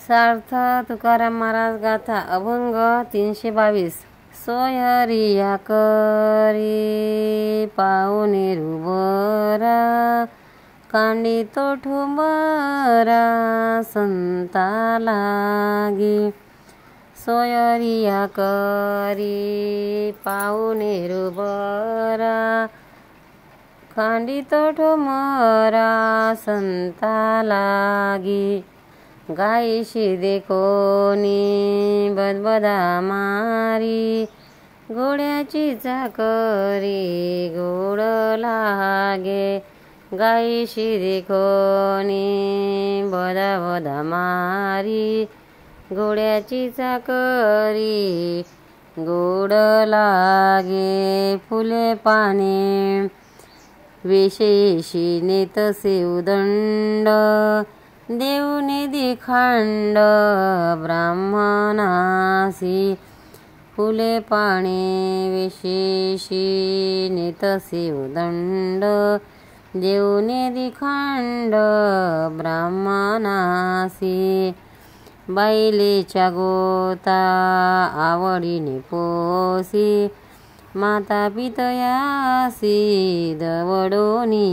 सार्थ तुकाराम महाराज गाथा अभंग 322. सोयरिया करी पाहुणे रुबरा कांडी तो ठुंबरा संता लागी. सोयरिया करी पाहुणे रुबरा कांडी तो ठुंबरा संता लागी. गायीशी देखोनी बदबदा मारी घोड्याची चाकरी गोड लागे. गायीशी देखोनी बदा मारी घोड्याची चाकरी गोड लागे. फुले पाने वेशेशी नेतसे उदंड देऊने दिखांड ब्राह्मणासी. फुले पाने वेशेशी नेतसे उदंड देऊने दिखांड ब्राह्मणासी. बैलेच्या गोता आवडीने पोसी माता पितयासी दवडोनी.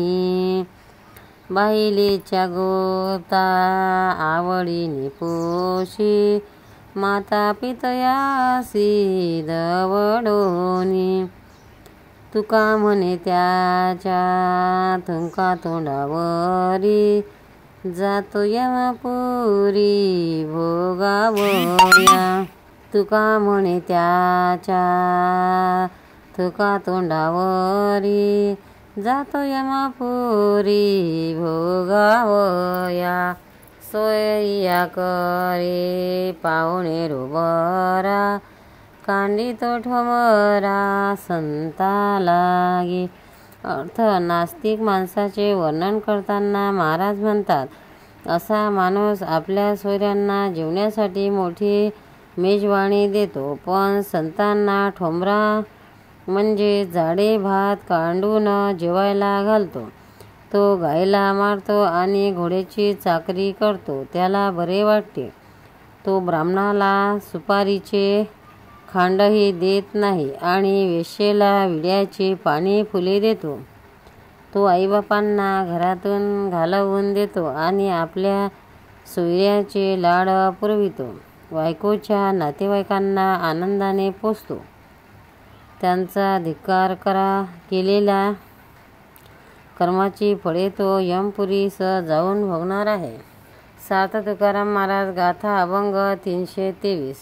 बैलेच्या गोता आवडीने पोशी माता पितयासी दवडोनी. तुका म्हणे त्याच्या तुका तोंडावरी जातो यमपुरी भोगावया. तुका म्हणे त्याच्या तुका तोंडावरी जातो यमपुरी भोगावया. सोयरिया करे पाहुणे रुबरा कांडी तो ठोमरा संता लागी. अर्थ नास्तिक माणसाचे वर्णन करताना महाराज म्हणतात, असा माणूस आपल्या सोयऱ्यांना जेवण्यासाठी मोठी मेजवानी देतो, पण संतांना ठोंबरा म्हणजे जाडे भात कांडून जेवायला घालतो. तो गायीला मारतो आणि घोड्याची चाकरी करतो, त्याला बरे वाटते. तो ब्राह्मणाला सुपारीचे खांडही देत नाही आणि वेश्येला विड्याची पाने फुले देतो. तो आईबापांना घरातून घालवून देतो आणि आपल्या सोयऱ्याचे लाड पुरवितो. बायकोच्या नातेवाईकांना आनंदाने पोसतो. त्यांचा धिक्कार केलेल्या कर्माची फळे तो यमपुरीस जाऊन भोगणार आहे. सार्थ तुकाराम महाराज गाथा अभंग 323.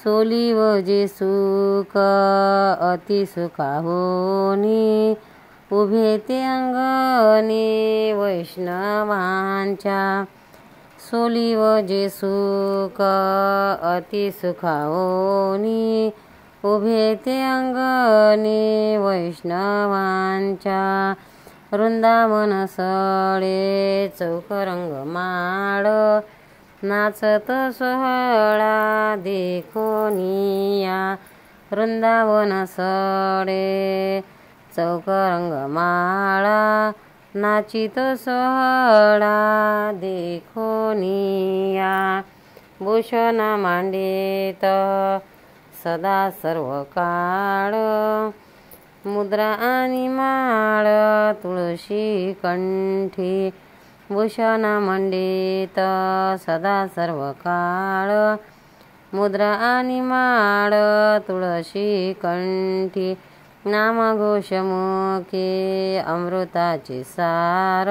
सोली व जे सुख अति सुखाहोनी उभे ते अंगणी वैष्णवांच्या. सोली व जे सुख अति सुखाहोनी उभे ते अंगणी वैष्णवांच्या. वृंदावन सडे चौकरंग माळ नाचत सोहळा देखोनिया. वृंदावन सडे चौकरंग माळा नाचित सोहळा देखोनिया. भूषण मांडित सदा सर्व काळ मुद्रा आणि माळ तुळशी कंठी. भूषण मंडित सदा सर्व काळ मुद्रा आणि माळ तुळशी कंठी. नामघोष मुखे अमृताचे सार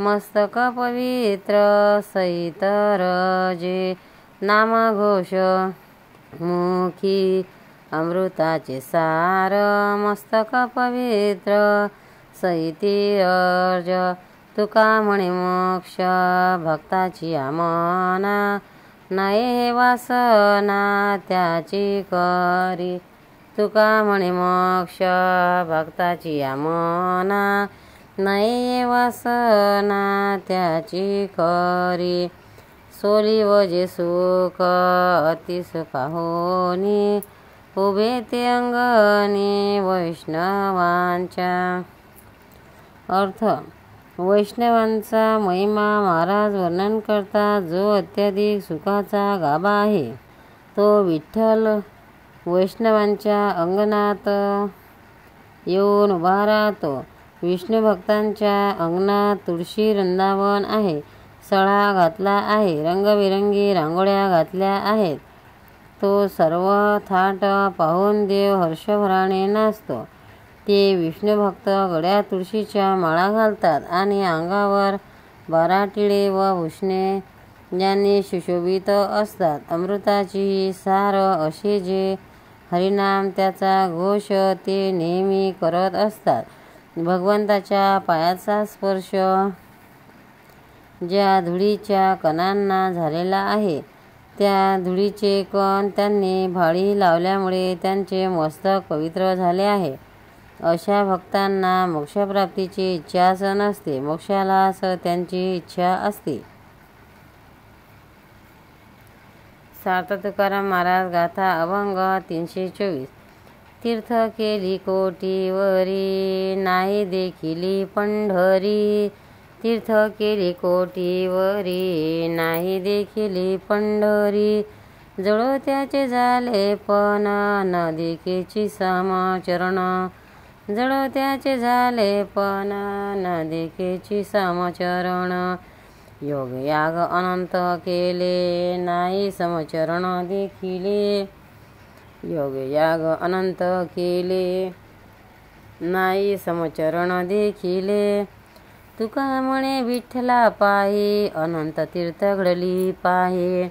मस्तक पवित्र सहित रजे. नामघोष मुखी अमृताचे सार मस्तक पवित्र सहिती अर्ज. तुका म्हणे मोक्ष भक्ताची आमना नये वासना त्याची करी. तुका म्हणे मोक्ष भक्ताची आमना नये वासना त्याची करी. सोली व जे सुख अति सुखाहोनी उभे ते अंगणी वैष्णवांच्या. अर्थ वैष्णवांचा महिमा महाराज वर्णन करतात. जो अत्याधिक सुखाचा गाभा आहे तो विठ्ठल वैष्णवांच्या अंगणात येऊन उभा राहतो. विष्णू भक्तांच्या अंगणात तुळशी वृंदावन आहे. सळा घातला आहे, रंगबिरंगी रांगोळ्या घातल्या आहेत. तो सर्व थाट पाहून देव हर्षभराने नाचतो. ते विष्णुभक्त गळ्यात तुळशीच्या माळा घालतात आणि अंगावर 12 टिळे व भूषणे ज्यांनी सुशोभित असतात. अमृताची सार असे जे हरिनाम त्याचा घोष ते नेहमी करत असतात. भगवंताच्या पायाचा स्पर्श ज्या धुळीच्या कणांना झालेला आहे त्या धुळीचे कण त्यांनी भाळी लावल्यामुळे त्यांचे मस्तक पवित्र झाले आहे. अशा भक्तांना मोक्षप्राप्तीची इच्छाच नसते, मोक्षालाच त्यांची इच्छा असते. सार्थ तुकाराम महाराज गाथा अभंग 324. तीर्थ केली कोटीवरी नाही देखिली पंढरी. तीर्थ केली कोटीवरी नाही देखिली पंढरी. जळो त्याचे झाले पण नदिकेची समचरण. जळो त्याचे झाले पण नदिकेची समचरण. योग याग अनंत केले नाही समचरण देखिले. योग याग अनंत केले नाही समचरण देखिले. तुका म्हणे विठ्ठला पाहे अनंत तीर्थ घडली पाहे.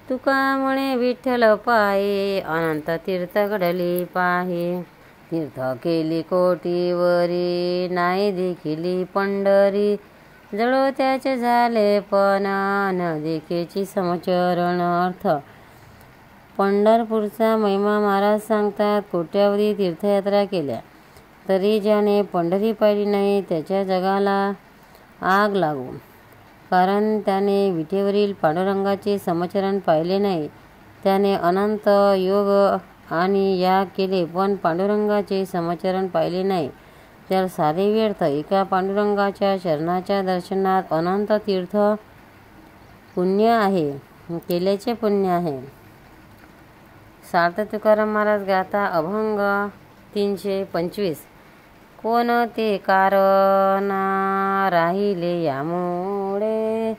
तुका म्हणे विठ्ठल पाहे अनंत तीर्थ घडली पाहे. तीर्थ केली कोटीवरी नाही देखिली पंढरी. जळो त्याचे झाले पण नदिकेची समचरण. अर्थ पंढरपूरचा महिमा महाराज सांगतात. कोट्यावधी तीर्थयात्रा केल्या तरी ज्याने पंढरी पाहिली नाही त्याच्या जगाला आग लागो. कारण त्याने विटेवरील पांडुरंगाचे समचरण पाहिले नाही. त्याने अनंत योग आणि याग केले पण पांडुरंगाचे समचरण पाहिले नाही. तर सारे व्यर्थ. एका पांडुरंगाच्या चरणाच्या दर्शनात अनंत तीर्थ पुण्य आहे, केल्याचे पुण्य आहे. सार्थ तुकाराम महाराज गाथा अभंग 325. कोणते कारण राहिले यामुळे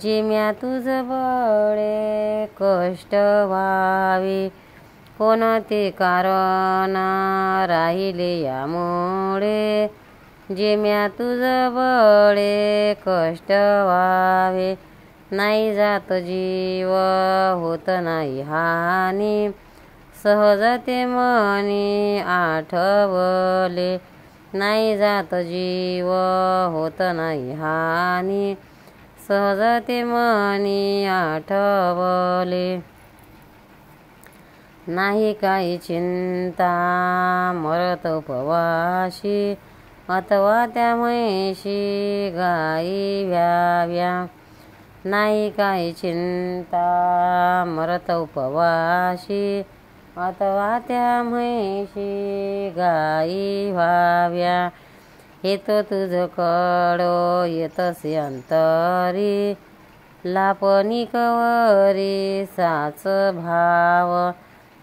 जे म्या तुझ बळे कष्ट व्हावे. कोणते कारण राहिले यामुळे जे म्या तुझ बळे कष्ट व्हावे. नाही जात जीव होत नाही हानी सहजते मनी आठवले. नाही जात जीव होत नाही हानी सहजते मनी आठवले. नाही काही चिंता मरत उपवाशी अथवा त्या म्हैशी गाई व्याव्या. नाही काही चिंता मरत उपवाशी अथवा त्या म्हैशी गाई व्हाव्या. येतो तुझ कडो येतसे अंतरी लापणी कवरी साच भाव.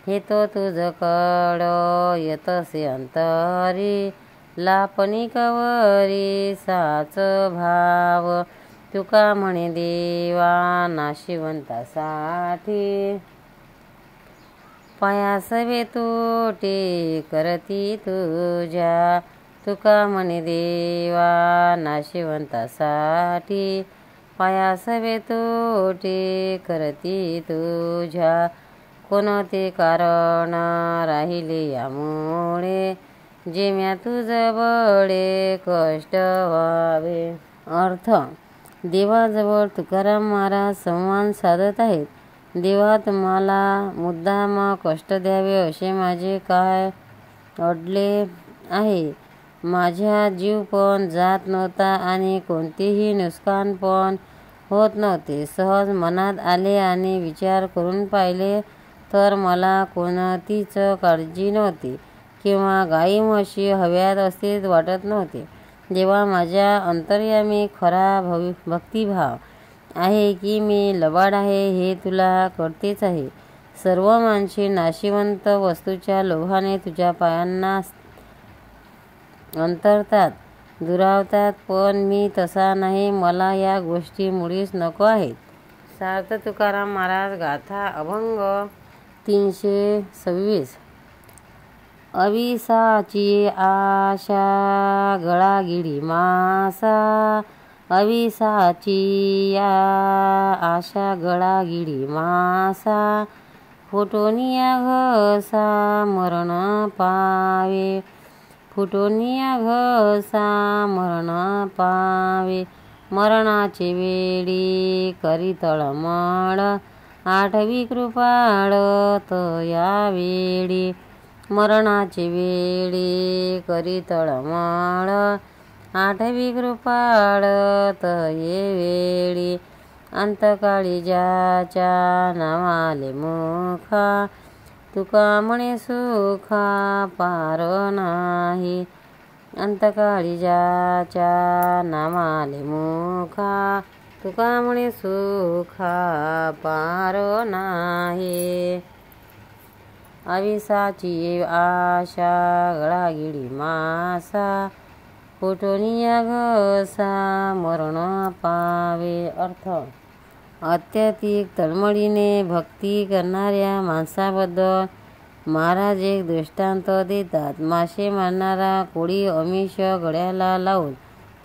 येतो तुझ कडो येतसे अंतरी लापणी कवरी साच भाव. तुका म्हणे देवा नाशिवंतासाठी पायासवे तोटे करती तुझ्या. तुका म्हणे देवा नाशिवंतासाठी पायासवे तोटे करती तुझ्या. कोणते कारण राहिले यामुळे जे म्या तुझ बळे कष्ट व्हावे. अर्थ देवाजवळ तुकाराम महाराज संवाद साधत आहेत. देवा तुम्हाला मुद्दाम कष्ट द्यावे असे माझे काय अडले आहे. माझ्या जीव पण जात नव्हता आणि कोणतेही नुकसान पण होत नव्हते. सहज मनात आले आणि विचार करून पाहिले तर मला कोणतीच काळजी नव्हती किंवा गाई म्हशी हव्यात असेच वाटत नव्हते. देवा, माझ्या अंतर्यामी खरा भक्तिभाव आहे की मी लबाड आहे हे तुला कळतेच आहे. सर्व माणसे नाशिवंत वस्तूच्या लोभाने तुझ्या पायांना अंतरतात, दुरावतात, पण मी तसा नाही. मला या गोष्टी मुळीच नको आहेत. सार्थ तुकाराम महाराज गाथा अभंग 326. अविसाची आशा गळागिळी मासा, अविसाची आशा गळागिळी मासा, फुटोनिया घसा मरण पावे, फुटोनिया घसा मरण पावे, मरणाचे वेळी करी तळमळ, आठवी कृपाळ तया वेळी, मरणाचे वेळी करी तळमळ, आठवी कृपाळ तये वेळी, अंतकाळी ज्याच्या नावाले मुखा, तुका म्हणे सुखा पार नाही, अंतकाळी ज्याच्या नावाले मुखा, तुका म्हणे सुखा पार नाही. अविसाची आशा गळागिळी मासा, फुटोनिया घसा मरण पावे. अर्थ: अत्याधिक तळमळीने भक्ती करणाऱ्या माणसाबद्दल महाराज एक दृष्टांत देतात. मासे मारणारा कोळी आमिष गळ्याला लावून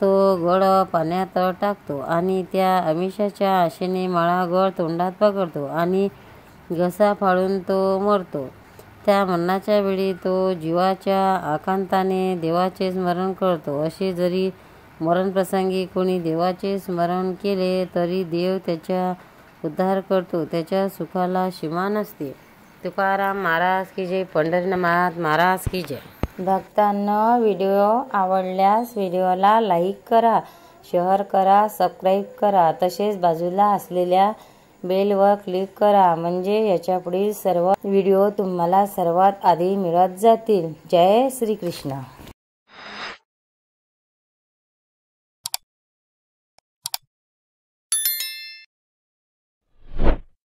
तो गळ पाण्यात टाकतो आणि त्या आमिषाच्या आशेने माळा गळ तोंडात पकडतो आणि घसा फाळून तो मरतो. त्या मरणाच्या वेळी तो जीवाच्या आकांताने देवाचे स्मरण करतो. असे जरी मरणप्रसंगी कोणी देवाचे स्मरण केले तरी देव त्याचा उद्धार करतो. त्याच्या सुखाला सीमा नसते. तुकाराम महाराज की जय. पंढरीनाथ महाराज की जय. भक्तांनो, व्हिडिओ आवडल्यास व्हिडिओला लाईक करा, शेअर करा, सबस्क्राईब करा. तसेच बाजूला असलेल्या बेलवर क्लिक करा, म्हणजे याच्यापुढील सर्व व्हिडिओ तुम्हाला सर्वात आधी मिळत जातील. जय श्री कृष्ण.